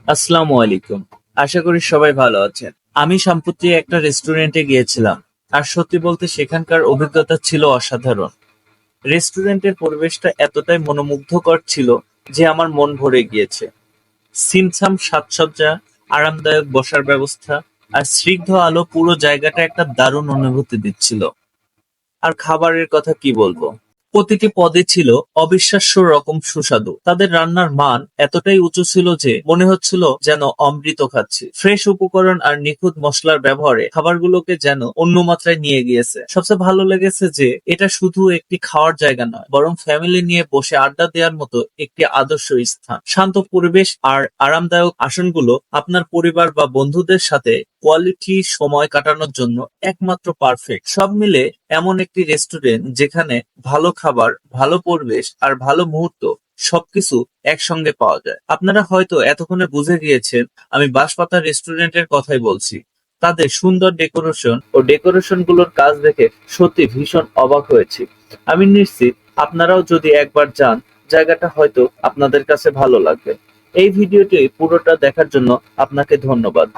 আসসালামু আলাইকুম। আশা করি সবাই ভালো আছেন। আমি সম্প্রতি একটা রেস্টুরেন্টে গিয়েছিলাম। আর সত্যি বলতে সেখানকার অভিজ্ঞতা ছিল অসাধারণ। রেস্টুরেন্টের পরিবেশটা এতটাই মনোমুগ্ধকর ছিল যে আমার মন ভরে গিয়েছে। ছিমছাম সাজসজ্জা, আরামদায়ক বসার ব্যবস্থা আর স্নিগ্ধ আলো পুরো জায়গাটা একটা দারুণ অনুভূতি দিচ্ছিল। আর খাবারের কথা কি বলবো? প্রতিটি পদে ছিল অবিশ্বাস্য রকম সুস্বাদু। তাদের রান্নার মান এতটাই উঁচু ছিল যে মনে হচ্ছিল যেন অমৃত খাচ্ছি। ফ্রেশ উপকরণ আর নিখুঁত মসলার ব্যবহারে খাবারগুলোকে যেন অন্য মাত্রায় নিয়ে গিয়েছে। সবচেয়ে ভালো লেগেছে যে এটা শুধু একটি খাওয়ার জায়গা নয়, বরং ফ্যামিলি নিয়ে বসে আড্ডা দেওয়ার মতো একটি আদর্শ স্থান। শান্ত পরিবেশ আর আরামদায়ক আসনগুলো আপনার পরিবার বা বন্ধুদের সাথে কোয়ালিটি সময় কাটানোর জন্য একমাত্র পারফেক্ট। সব মিলে এমন একটি রেস্টুরেন্ট যেখানে ভালো খাবার, ভালো পরিবেশ আর ভালো মুহূর্ত সবকিছু একসঙ্গে পাওয়া যায়। আপনারা হয়তো এতক্ষণে বুঝে গিয়েছেন আমি বাঁশপাতা রেস্টুরেন্টের কথাই বলছি। তাদের সুন্দর ডেকোরেশন গুলোর কাজ দেখে সত্যি ভীষণ অবাক হয়েছি। আমি নিশ্চিত আপনারাও যদি একবার যান, জায়গাটা হয়তো আপনাদের কাছে ভালো লাগবে। এই ভিডিওটি পুরোটা দেখার জন্য আপনাকে ধন্যবাদ।